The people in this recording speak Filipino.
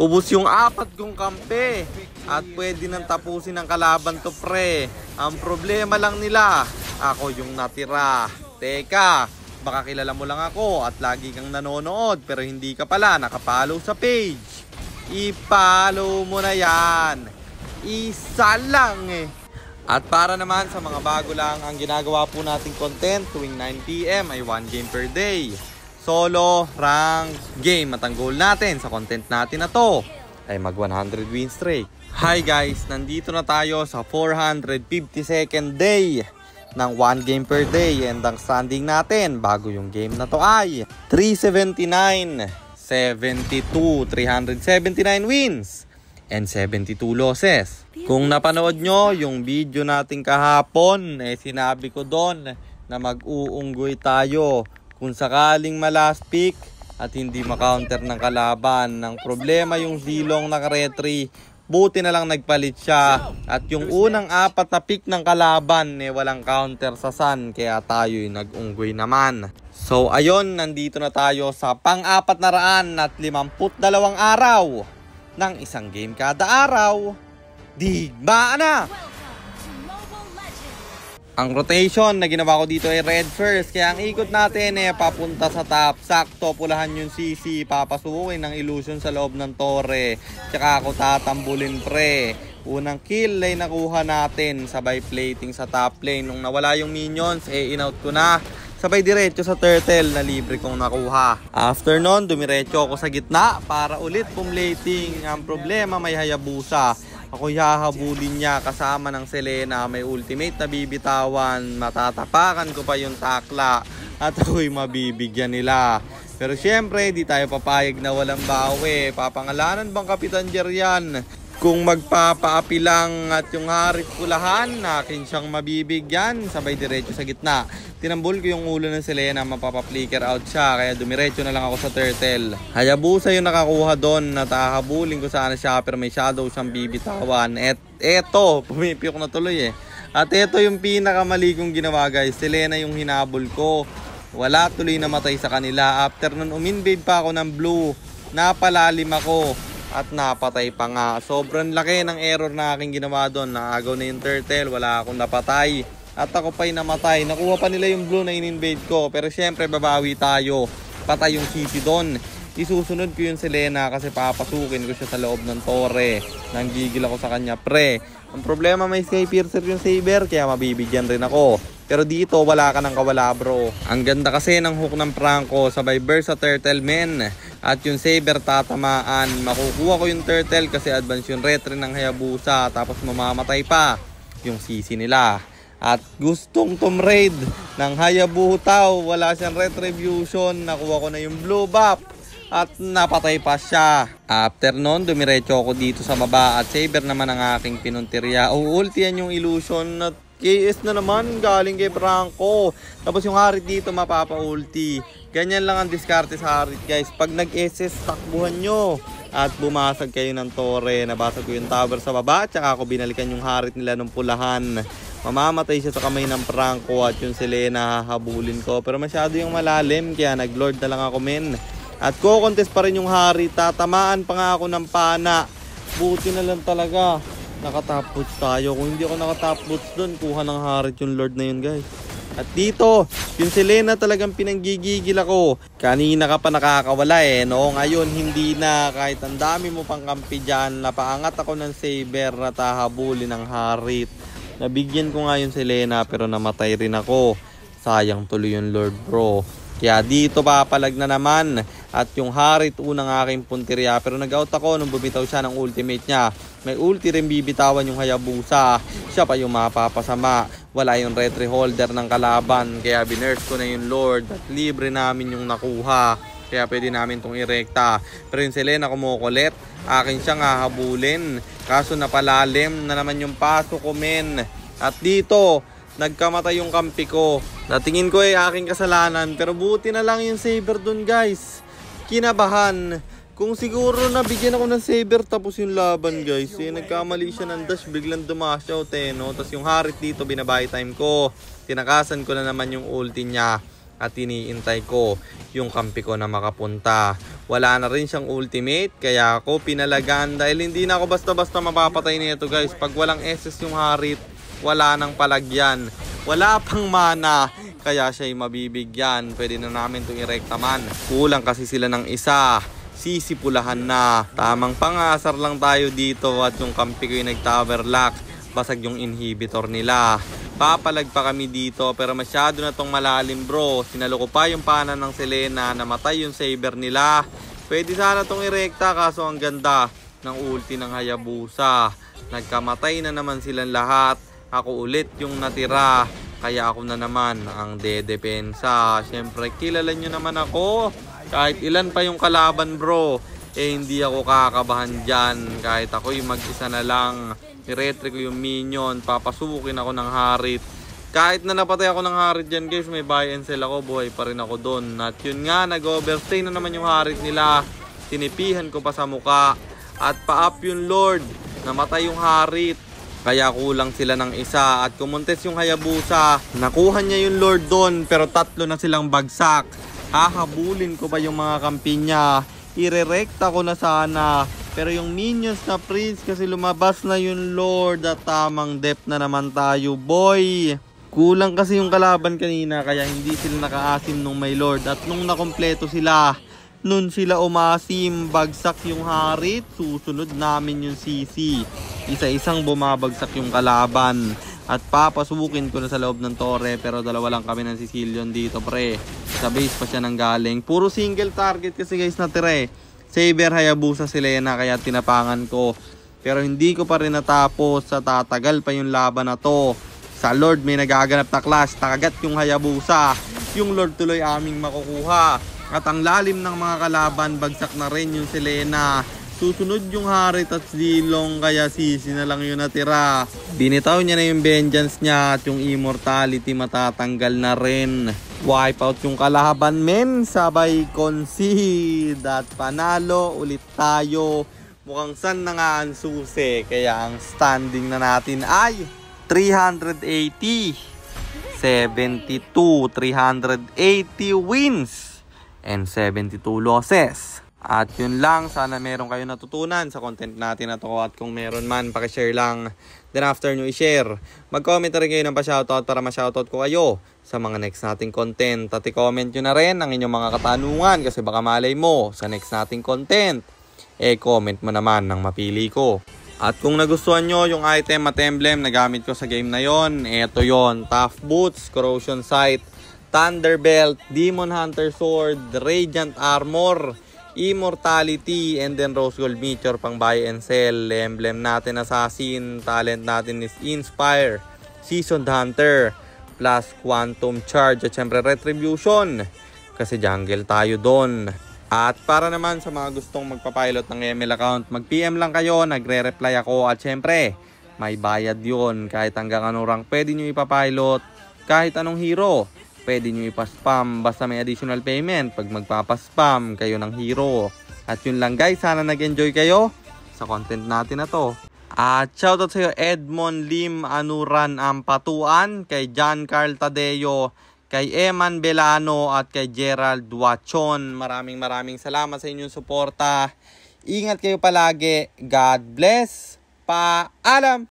Ubus yung 4 kong kampe. At pwede nang tapusin ng kalaban to, pre. Ang problema lang nila, ako yung natira. Teka, baka kilala mo lang ako at lagi kang nanonood pero hindi ka pala nakapollow sa page. I-follow mo na yan. Isa lang eh. At para naman sa mga bago lang, ang ginagawa po nating content tuwing 9 PM ay 1 game per day. Solo, rank, game. At ang goal natin sa content natin na to ay mag 100 win streak. Hi guys, nandito na tayo sa 452nd day ng 1 game per day. And ang standing natin bago yung game na to ay 379, 72, 379 wins and 72 losses. Kung napanood nyo yung video natin kahapon, sinabi ko doon na mag-uunggoy tayo kung sakaling malast pick at hindi makounter ng kalaban. Ang problema yung Zilong naka-retry, buti na lang nagpalit siya. At yung unang 4 na pick ng kalaban walang counter sa Sun, kaya tayo'y nag-unggoy naman. So ayun, nandito na tayo sa pang-452 araw ng isang game kada araw. Digmaan na! Ang rotation na ginawa ko dito ay red first. Kaya ang ikot natin papunta sa top. Sakto, pulahan yung CC. Papasukin ng illusion sa loob ng torre. Tsaka ako tatambulin, pre. Unang kill ay nakuha natin. Sabay plating sa top lane. Nung nawala yung minions, in-out ko na. Sabay diretso sa turtle na libre kong nakuha. After nun, dumiretso ako sa gitna para ulit pumlating. Ang problema, may Hayabusa. Ako hahabulin niya kasama ng Selena. May ultimate na bibitawan. Matatapakan ko pa yung takla. At ako'y mabibigyan nila. Pero syempre, di tayo papayag na walang bawi. Papangalanan bang Kapitan Jerian? Kung magpapaapi lang at yung Harit Pulahan, akin siyang mabibigyan. Sabay diretso sa gitna. Tinambol ko yung ulo ng Selena, mapapa-flicker out siya. Kaya dumiretso na lang ako sa turtle. Hayabusa yung nakakuha doon. Natahabulin ko sana siya pero may shadow siyang bibitawan. At eto, pumipiyok na tuloy At eto yung pinakamali kong ginawa guys. Selena yung hinabol ko. Wala tuloy na matay sa kanila. After nun uminvade pa ako ng blue. Napalalim ako. At napatay pa nga. Sobrang laki ng error na aking ginawa doon. Naagaw na yung turtle. Wala akong napatay. At ako pa'y namatay. Nakuha pa nila yung blue na in-invade ko. Pero syempre babawi tayo. Patay yung CC doon. Isusunod ko yung Selena kasi papasukin ko siya sa loob ng torre. Nanggigil ako sa kanya, pre. Ang problema, may Skypiercer yung Saber. Kaya mabibigyan rin ako. Pero dito wala ka ng kawala, bro. Ang ganda kasi ng hook ng Franco. Sabay burst sa turtle, men. At yung Saber tatamaan. Makukuha ko yung turtle kasi advance yung retry ng Hayabusa. Tapos mamamatay pa yung CC nila. At gustong tumraid ng Hayabusa. Wala siyang retribution. Nakuha ko na yung blue buff. At napatay pa siya. After nun, dumiretso ako dito sa baba. At Saber naman ang aking pinuntirya. Ultian yung illusion at KS na naman galing kay Franco. Tapos yung Harit dito mapapa-ulti. Ganyan lang ang diskarte sa Harit guys. Pag nag-SS, takbuhan nyo. At bumasag kayo ng torre. Nabasag ko yung tower sa baba. Tsaka ako binalikan yung Harit nila ng Pulahan. Mamamatay siya sa kamay ng Franco. At yung Selena hahabulin ko. Pero masyado yung malalim. Kaya nag-lord na lang ako, men. At ko-contest pa rin yung Harit. Tatamaan pa nga ako ng pana. Buti na lang talaga nakatop boots tayo. Kung hindi ako nakatop boots doon, kuha ng Harit yung Lord na yun guys. At dito, yung Selena talagang pinanggigigil ako. Kanina ka pa nakakawala no? Ngayon hindi na, kahit ang dami mo pang kampi dyan. Napaangat ako ng Saber na tahabulin ng Harit. Nabigyan ko nga yung Selena pero namatay rin ako. Sayang tuloy yung Lord, bro. Kaya dito papalag na naman. At yung Harit unang aking punteriya. Pero nag-out ako nung bumitaw siya ng ultimate niya. May ulti rin bibitawan yung Hayabusa. Siya pa yung mapapasama. Wala yung retry holder ng kalaban. Kaya binurst ko na yung Lord. At libre namin yung nakuha. Kaya pwede namin itong irekta. Pero yung Selena kumukulit. Akin siyang hahabulin. Kaso napalalim na naman yung paso ko, men. At dito nagkamatay yung kampi ko. Natingin ko aking kasalanan. Pero buti na lang yung Saber dun guys. Kinabahan. Kung siguro nabigyan ako ng Saber tapos yung laban guys. Nagkamali siya ng dash. Biglang dumashout no? Tapos yung Harit dito binabay time ko. Tinakasan ko na naman yung ulti niya. At iniintay ko yung kampi ko na makapunta. Wala na rin siyang ultimate, kaya ako pinalagan dahil hindi na ako basta-basta mapapatay nito guys. Pag walang SS yung Harit, wala nang palagyan. Wala pang mana, kaya siya'y mabibigyan. Pwede na namin itong irektaman. Kulang kasi sila ng isa. Sisipulahan na. Tamang pangasar lang tayo dito at yung kampi ko yung nag-tower lock. Basag yung inhibitor nila. Papalag pa kami dito pero masyado na tong malalim bro. Sinalo ko pa yung pana ng Selena. Namatay yung saber nila. Pwede sana tong irekta kaso ang ganda ng ulti ng Hayabusa. Nagkamatay na naman silang lahat. Ako ulit yung natira. Kaya ako na naman ang dedepensa. Siyempre kilala nyo naman ako. Kahit ilan pa yung kalaban bro, hindi ako kakabahan dyan. Kahit ako yung mag-isa na lang. Niretre ko yung minion. Papasukin ako ng Harit. Kahit na napatay ako ng Harit dyan guys, may buy and sell ako. Buhay pa rin ako doon. At yun nga, nag-overstay na naman yung Harit nila. Tinipihan ko pa sa muka. At pa-up yung Lord. Namatay yung Harit. Kaya kulang sila ng isa. At kumontes yung Hayabusa. Nakuha niya yung Lord doon. Pero 3 na silang bagsak. Hahabulin ko ba yung mga kampi niya? Irerekta ko na sana. Pero yung minions na Prince kasi lumabas na yung Lord. At tamang depth na naman tayo boy. Kulang kasi yung kalaban kanina. Kaya hindi sila nakaasim nung may Lord. At nung nakompleto sila, nun sila umasim, bagsak yung Harit, susunod namin yung CC. Isa-isang bumabagsak yung kalaban. At papasukin ko na sa loob ng tore, pero dalawa lang kami ng Sicilian dito pre. Sa base pa siya nang galing. Puro single target kasi guys natira. Saber, Hayabusa, Selena, kaya tinapangan ko. Pero hindi ko pa rin natapos, sa tatagal pa yung laban na to. Sa Lord may nagaganap na clash, nakagat yung Hayabusa. Yung Lord tuloy aming makukuha. At ang lalim ng mga kalaban, bagsak na rin yung Selena. Susunod yung Harit at Zilong, kaya Sisi na lang yung natira. Binitaw niya na yung vengeance niya at yung immortality matatanggal na rin. Wipe out yung kalaban men, sabay concede. At panalo ulit tayo. Mukhang san na nga ang susi, kaya ang standing na natin ay 380, 72, 380 wins and 72 losses. At yun lang, sana meron kayo natutunan sa content natin na to. At kung meron man, pakishare lang. Then after nyo i-share, mag-comment na rin kayo ng pa-shoutout para ma-shoutout ko kayo sa mga next nating content. At i-comment nyo na rin ang inyong mga katanungan kasi baka malay mo sa next nating content, comment mo naman ng mapili ko. At kung nagustuhan nyo yung item at emblem na gamit ko sa game na yon, eto yon: Tough Boots, Corrosion Sight, Thunderbelt, Demon Hunter Sword, Radiant Armor, Immortality, and then Rose Gold Meteor pang buy and sell. Emblem natin Assassin, talent natin is Inspire, Seasoned Hunter, plus Quantum Charge at syempre Retribution kasi jungle tayo doon. At para naman sa mga gustong magpapilot ng ML account, mag-PM lang kayo, nagre-reply ako. At syempre, may bayad yun. Kahit hanggang anong rank pwede nyo ipapilot, kahit anong hero pwede nyo ipaspam, basta may additional payment pag magpapaspam kayo ng hero. At yun lang guys, sana nag-enjoy kayo sa content natin na to. At shoutout sa iyo Edmond Lim Anuran Ampatuan, kay John Carl Tadeo, kay Eman Belano at kay Gerald Wachon. Maraming salamat sa inyong suporta. Ingat kayo palagi. God bless. Paalam!